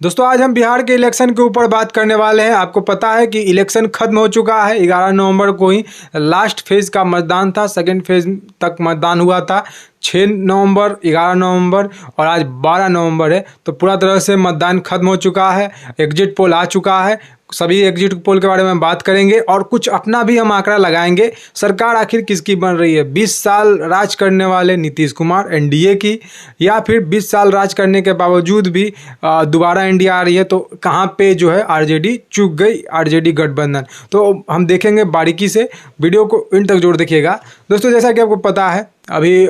दोस्तों आज हम बिहार के इलेक्शन के ऊपर बात करने वाले हैं। आपको पता है कि इलेक्शन खत्म हो चुका है। 11 नवंबर को ही लास्ट फेज का मतदान था। सेकेंड फेज तक मतदान हुआ था 6 नवंबर, 11 नवंबर और आज 12 नवंबर है। तो पूरा तरह से मतदान खत्म हो चुका है। एग्जिट पोल आ चुका है। सभी एग्जिट पोल के बारे में बात करेंगे और कुछ अपना भी हम आंकड़ा लगाएंगे। सरकार आखिर किसकी बन रही है? 20 साल राज करने वाले नीतीश कुमार एनडीए की, या फिर 20 साल राज करने के बावजूद भी दोबारा एनडीए आ रही है? तो कहाँ पे जो है आरजेडी चूक गई, आरजेडी गठबंधन? तो हम देखेंगे बारीकी से। वीडियो को इन तक जोड़ देखिएगा। दोस्तों जैसा कि आपको पता है अभी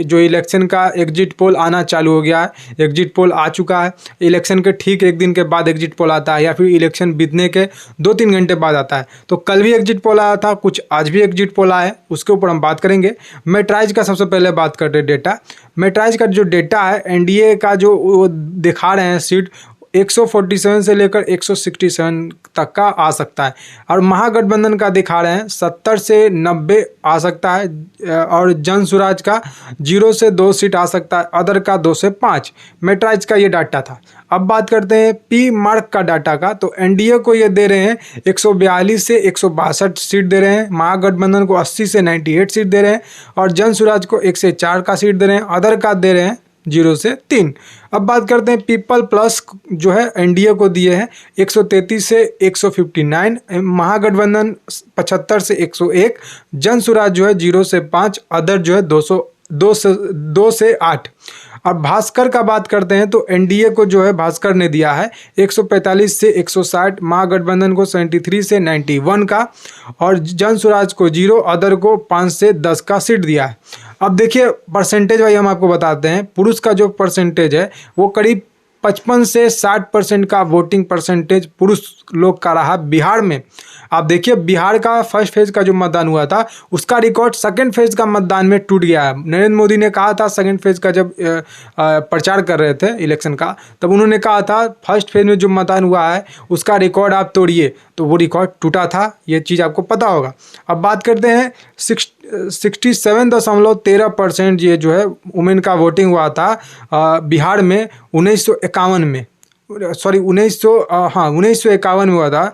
जो इलेक्शन का एग्जिट पोल आना चालू हो गया है। एग्जिट पोल आ चुका है। इलेक्शन के ठीक एक दिन के बाद एग्जिट पोल आता है, या फिर इलेक्शन बीतने के 2-3 घंटे बाद आता है। तो कल भी एग्जिट पोल आया था, कुछ आज भी एग्जिट पोल आया है, उसके ऊपर हम बात करेंगे। मेट्राइज का सबसे पहले बात करते हैं डेटा। मेट्राइज का जो डेटा है एनडीए का जो वो दिखा रहे हैं सीट 147 से लेकर 167 तक का आ सकता है, और महागठबंधन का दिखा रहे हैं 70 से 90 आ सकता है, और जन स्वराज का 0 से 2 सीट आ सकता है, अदर का 2 से 5। मेट्राइज का ये डाटा था। अब बात करते हैं पी मार्क का डाटा का। तो एनडीए को ये दे रहे हैं 142 से 162 सीट दे रहे हैं, महागठबंधन को 80 से 98 सीट दे रहे हैं, और जन स्वराज को 1 से 4 का सीट दे रहे हैं, अदर का दे रहे हैं 0 से 3। अब बात करते हैं पीपल प्लस जो है एनडीए को दिए हैं 133 से 159, महागठबंधन 75 से 101, जन स्वराज जो है 0 से 5, अदर जो है 2 से 8। अब भास्कर का बात करते हैं तो एनडीए को जो है भास्कर ने दिया है 145 से 160, महागठबंधन को 73 से 91 का, और जन स्वराज को 0, अदर को 5 से 10 का सीट दिया है। अब देखिए परसेंटेज भाई हम आपको बताते हैं। पुरुष का जो परसेंटेज है वो करीब 55 से 60% का वोटिंग परसेंटेज पुरुष लोग का रहा बिहार में। आप देखिए बिहार का फर्स्ट फेज का जो मतदान हुआ था उसका रिकॉर्ड सेकंड फेज का मतदान में टूट गया है। नरेंद्र मोदी ने कहा था सेकंड फेज का जब प्रचार कर रहे थे इलेक्शन का, तब उन्होंने कहा था फर्स्ट फेज में जो मतदान हुआ है उसका रिकॉर्ड आप तोड़िए, तो वो रिकॉर्ड टूटा था। ये चीज़ आपको पता होगा। अब बात करते हैं 67.13% ये जो है वुमेन का वोटिंग हुआ था बिहार में 1951 में, सॉरी 1951 में हुआ था।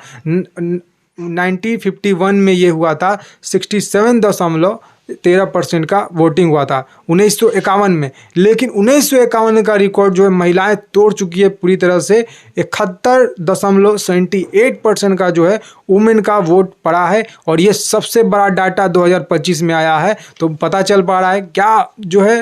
1951 में ये हुआ था 67.13% का वोटिंग हुआ था 1951 में। लेकिन 1951 का रिकॉर्ड जो है महिलाएं तोड़ चुकी है पूरी तरह से। 71.78% का जो है वुमेन का वोट पड़ा है, और ये सबसे बड़ा डाटा 2025 में आया है। तो पता चल पा रहा है क्या जो है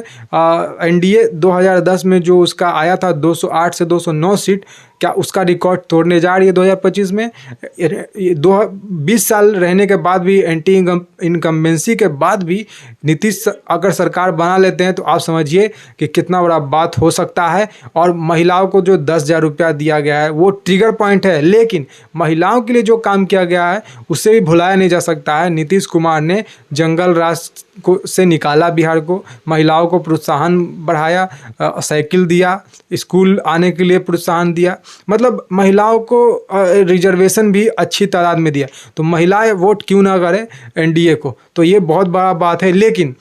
एनडीए 2010 में जो उसका आया था 208 से 209 सीट, क्या उसका रिकॉर्ड तोड़ने जा रही है 2025 में? 20 साल रहने के बाद भी, एंटी इनकम्बेंसी के बाद भी नीतीश अगर सरकार बना लेते हैं तो आप समझिए कि कितना बड़ा बात हो सकता है। और महिलाओं को जो 10,000 रुपया दिया गया है वो ट्रिगर पॉइंट है, लेकिन महिलाओं के लिए जो काम किया गया है उससे भी भुलाया नहीं जा सकता है। नीतीश कुमार ने जंगल राज को से निकाला बिहार को, महिलाओं को प्रोत्साहन बढ़ाया, साइकिल दिया, स्कूल आने के लिए प्रोत्साहन दिया, मतलब महिलाओं को रिजर्वेशन भी अच्छी तादाद में दिया। तो महिलाएं वोट क्यों ना करें एनडीए को? तो ये बहुत बड़ा बात है। लेकिन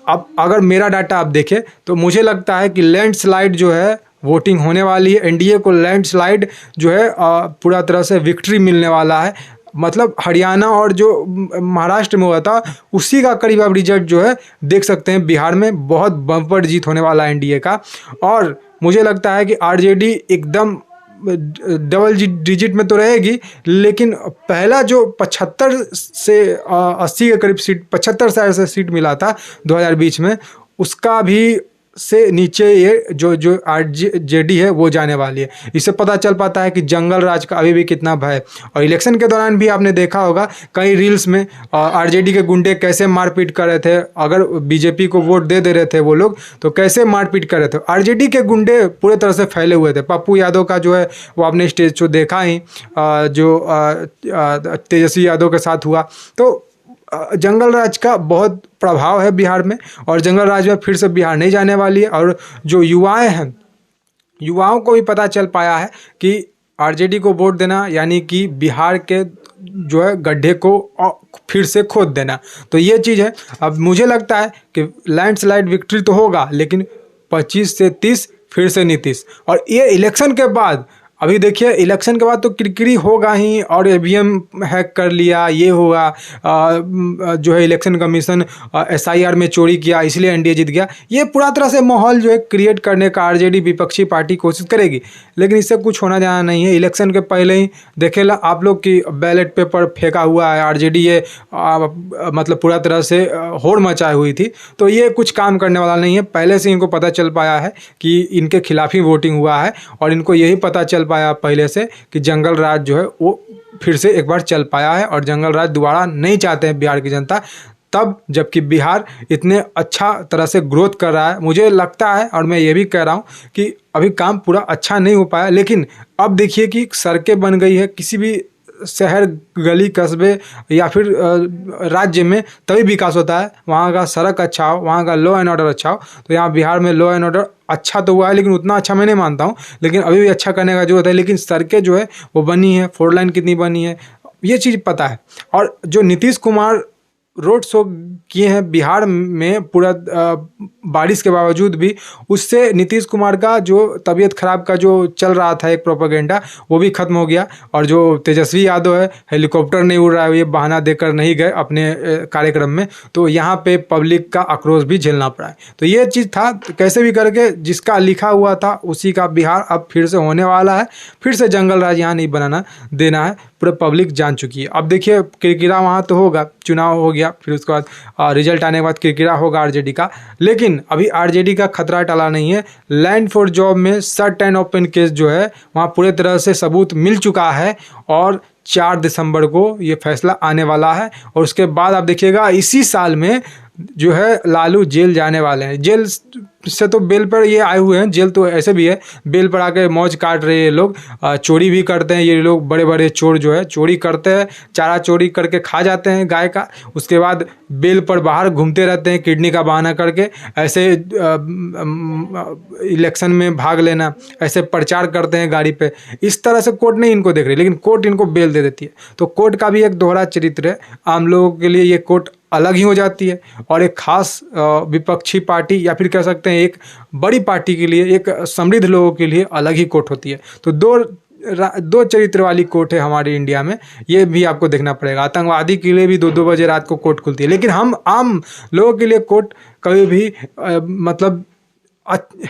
अब अगर मेरा डाटा आप देखें तो मुझे लगता है कि लैंडस्लाइड जो है वोटिंग होने वाली है। एनडीए को लैंडस्लाइड जो है पूरा तरह से विक्ट्री मिलने वाला है। मतलब हरियाणा और जो महाराष्ट्र में हुआ था उसी का करीब आप रिजल्ट जो है देख सकते हैं। बिहार में बहुत बम्पर जीत होने वाला है एनडीए का, और मुझे लगता है कि आरजेडी एकदम डबल डिजिट में तो रहेगी, लेकिन पहला जो 75 से 80 के करीब सीट, 75 से सीट मिला था 2020 में, उसका भी से नीचे ये जो आरजेडी है वो जाने वाली है। इससे पता चल पाता है कि जंगल राज का अभी भी कितना भय। और इलेक्शन के दौरान भी आपने देखा होगा कई रील्स में आरजेडी के गुंडे कैसे मारपीट कर रहे थे। अगर बीजेपी को वोट दे रहे थे वो लोग तो कैसे मारपीट कर रहे थे। आरजेडी के गुंडे पूरे तरह से फैले हुए थे। पप्पू यादव का जो है वो आपने स्टेज शो देखा ही, जो तेजस्वी यादव के साथ हुआ। तो जंगल राज का बहुत प्रभाव है बिहार में, और जंगल राज में फिर से बिहार नहीं जाने वाली है। और जो युवाएं हैं, युवाओं को भी पता चल पाया है कि आरजेडी को वोट देना यानी कि बिहार के जो है गड्ढे को फिर से खोद देना। तो ये चीज़ है। अब मुझे लगता है कि लैंडस्लाइड विक्ट्री तो होगा, लेकिन 25 से 30 फिर से नीतीश। और ये इलेक्शन के बाद अभी देखिए इलेक्शन के बाद तो किरकिरी होगा ही, और ईवीएम हैक कर लिया, ये होगा, जो है इलेक्शन कमीशन एसआईआर में चोरी किया इसलिए एनडीए जीत गया। ये पूरा तरह से माहौल जो है क्रिएट करने का आरजेडी विपक्षी पार्टी कोशिश करेगी, लेकिन इससे कुछ होना जाना नहीं है। इलेक्शन के पहले ही देखेला आप लोग की बैलेट पेपर फेंका हुआ है, आरजेडी ये मतलब पूरा तरह से होड़ मचाई हुई थी, तो ये कुछ काम करने वाला नहीं है। पहले से इनको पता चल पाया है कि इनके खिलाफ ही वोटिंग हुआ है, और इनको यही पता चल पाया पहले से कि जंगल राज जो है वो फिर से एक बार चल पाया है, और जंगल राज दोबारा नहीं चाहते हैं बिहार की जनता। तब जबकि बिहार इतने अच्छा तरह से ग्रोथ कर रहा है, मुझे लगता है, और मैं ये भी कह रहा हूँ कि अभी काम पूरा अच्छा नहीं हो पाया, लेकिन अब देखिए कि सड़कें बन गई है, किसी भी शहर गली कस्बे या फिर राज्य में तभी विकास होता है, वहाँ का सड़क अच्छा हो, वहाँ का लॉ एंड ऑर्डर अच्छा हो। तो यहाँ बिहार में लॉ एंड ऑर्डर अच्छा तो हुआ है, लेकिन उतना अच्छा मैं नहीं मानता हूँ, लेकिन अभी भी अच्छा करने का जरूरत है। लेकिन सड़कें जो है वो बनी है, 4 लाइन कितनी बनी है ये चीज़ पता है। और जो नीतीश कुमार रोड शो किए हैं बिहार में पूरा बारिश के बावजूद भी, उससे नीतीश कुमार का जो तबीयत खराब का जो चल रहा था एक प्रोपेगेंडा, वो भी खत्म हो गया। और जो तेजस्वी यादव है, हेलीकॉप्टर नहीं उड़ रहा है, ये बहाना देकर नहीं गए अपने कार्यक्रम में, तो यहाँ पे पब्लिक का आक्रोश भी झेलना पड़ा है। तो ये चीज़ था, कैसे भी करके जिसका लिखा हुआ था उसी का बिहार अब फिर से होने वाला है। फिर से जंगल राज यहाँ नहीं बनाना देना है, पूरे पब्लिक जान चुकी है। अब देखिए किरकिरा वहाँ तो होगा, चुनाव हो गया, फिर उसके बाद रिजल्ट आने के बाद किरकिरा होगा आरजेडी का, लेकिन अभी आरजेडी का खतरा टला नहीं है। लैंड फॉर जॉब में शट एंड ओपन केस जो है वहाँ पूरे तरह से सबूत मिल चुका है, और 4 दिसंबर को ये फैसला आने वाला है। और उसके बाद आप देखिएगा इसी साल में जो है लालू जेल जाने वाले हैं। जेल से तो बेल पर ये आए हुए हैं, जेल तो ऐसे भी है, बेल पर आके मौज काट रहे हैं ये लोग। चोरी भी करते हैं ये लोग, बड़े बड़े चोर जो है चोरी करते हैं, चारा चोरी करके खा जाते हैं गाय का, उसके बाद बेल पर बाहर घूमते रहते हैं किडनी का बहाना करके, ऐसे इलेक्शन में भाग लेना, ऐसे प्रचार करते हैं गाड़ी पे। इस तरह से कोर्ट नहीं इनको देख रही, लेकिन कोर्ट इनको बेल दे देती है। तो कोर्ट का भी एक दोहरा चरित्र है, आम लोगों के लिए ये कोर्ट अलग ही हो जाती है, और एक खास विपक्षी पार्टी या फिर कह सकते हैं एक बड़ी पार्टी के लिए, एक समृद्ध लोगों के लिए अलग ही कोर्ट होती है। तो दो चरित्र वाली कोर्ट है हमारे इंडिया में, ये भी आपको देखना पड़ेगा। आतंकवादी के लिए भी 2-2 बजे रात को कोर्ट खुलती है, लेकिन हम आम लोगों के लिए कोर्ट कभी भी मतलब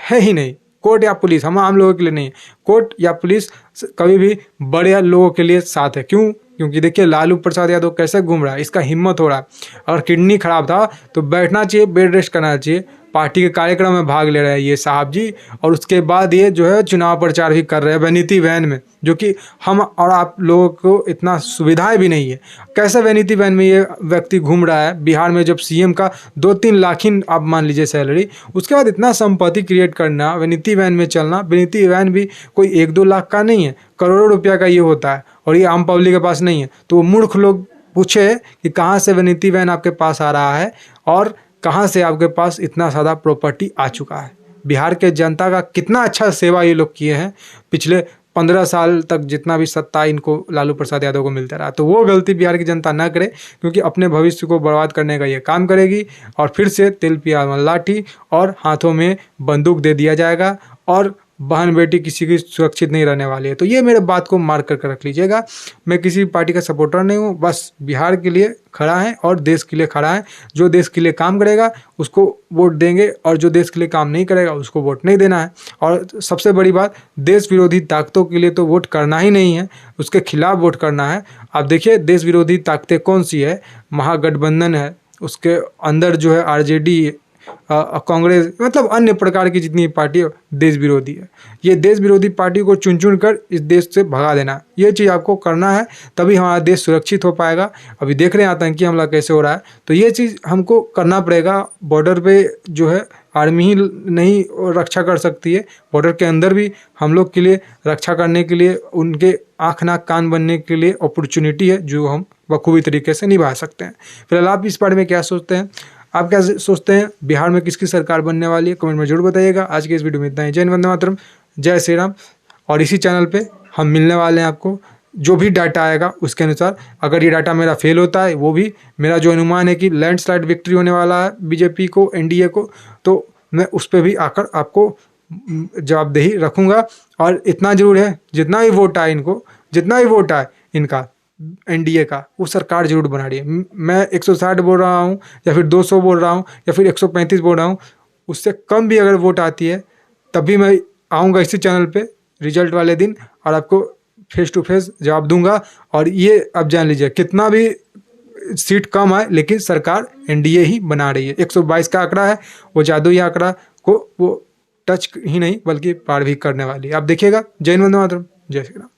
है ही नहीं। कोर्ट या पुलिस हम आम लोगों के लिए नहीं है, कोर्ट या पुलिस कभी भी बड़े लोगों के लिए साथ है। क्यों? क्योंकि देखिए लालू प्रसाद यादव कैसे घूम रहा है, इसका हिम्मत हो रहा है। अगर किडनी खराब था तो बैठना चाहिए, बेड रेस्ट करना चाहिए, पार्टी के कार्यक्रम में भाग ले रहे हैं ये साहब जी, और उसके बाद ये जो है चुनाव प्रचार भी कर रहे हैं वैनिटी वैन में, जो कि हम और आप लोगों को इतना सुविधाएं भी नहीं है। कैसे वैनिटी वैन में ये व्यक्ति घूम रहा है बिहार में, जब सीएम का 2-3 लाख ही आप मान लीजिए सैलरी, उसके बाद इतना संपत्ति क्रिएट करना, वैनिटी वैन में चलना। वैनिटी वैन भी कोई 1-2 लाख का नहीं है, करोड़ों रुपया का ये होता है, और ये आम पब्लिक के पास नहीं है। तो मूर्ख लोग पूछे कि कहाँ से वैनिटी वैन आपके पास आ रहा है, और कहाँ से आपके पास इतना ज़्यादा प्रॉपर्टी आ चुका है। बिहार के जनता का कितना अच्छा सेवा ये लोग किए हैं पिछले 15 साल तक, जितना भी सत्ता इनको लालू प्रसाद यादव को मिलता रहा। तो वो गलती बिहार की जनता ना करे, क्योंकि अपने भविष्य को बर्बाद करने का ये काम करेगी, और फिर से तिल पिया लाठी और हाथों में बंदूक दे दिया जाएगा, और बहन बेटी किसी की सुरक्षित नहीं रहने वाली है। तो ये मेरे बात को मार्क करके रख लीजिएगा। मैं किसी पार्टी का सपोर्टर नहीं हूँ, बस बिहार के लिए खड़ा है और देश के लिए खड़ा है। जो देश के लिए काम करेगा उसको वोट देंगे, और जो देश के लिए काम नहीं करेगा उसको वोट नहीं देना है। और सबसे बड़ी बात, देश विरोधी ताकतों के लिए तो वोट करना ही नहीं है, उसके खिलाफ वोट करना है। आप देखिए देश विरोधी ताकतें कौन सी है, महागठबंधन है, उसके अंदर जो है आरजेडी, कांग्रेस, मतलब अन्य प्रकार की जितनी पार्टी देश विरोधी है। ये देश विरोधी पार्टी को चुन चुन कर इस देश से भगा देना, ये चीज़ आपको करना है, तभी हमारा देश सुरक्षित हो पाएगा। अभी देख रहे हैं आतंकी हमला कैसे हो रहा है, तो ये चीज़ हमको करना पड़ेगा। बॉर्डर पे जो है आर्मी ही नहीं रक्षा कर सकती है, बॉर्डर के अंदर भी हम लोग के लिए रक्षा करने के लिए, उनके आँख नाक कान बनने के लिए अपॉर्चुनिटी है, जो हम बखूबी तरीके से निभा सकते हैं। फिलहाल आप इस बारे में क्या सोचते हैं? आप क्या सोचते हैं बिहार में किसकी सरकार बनने वाली है? कमेंट में जरूर बताइएगा। आज के इस वीडियो में इतना ही। जय हिंद, वंदे मातरम, जय श्री राम। और इसी चैनल पे हम मिलने वाले हैं आपको, जो भी डाटा आएगा उसके अनुसार। अगर ये डाटा मेरा फेल होता है, वो भी मेरा जो अनुमान है कि लैंडस्लाइड विक्ट्री होने वाला है बीजेपी को, एनडीए को, तो मैं उस पर भी आकर आपको जवाबदेही रखूँगा। और इतना ज़रूर है, जितना भी वोट आए इनको, जितना भी वोट आए इनका एनडीए का, वो सरकार जरूर बना रही है। मैं 160 बोल रहा हूँ या फिर 200 बोल रहा हूँ या फिर 135 बोल रहा हूँ, उससे कम भी अगर वोट आती है तभी मैं आऊँगा इसी चैनल पे रिजल्ट वाले दिन और आपको फेस टू फेस जवाब दूंगा। और ये अब जान लीजिए, कितना भी सीट कम आए लेकिन सरकार एनडीए ही बना रही है। 122 का आंकड़ा है, वो जादुई आंकड़ा को वो टच ही नहीं बल्कि पार भी करने वाली है। आप देखिएगा। जय हिंद, वंदे मातरम, जय श्री राम।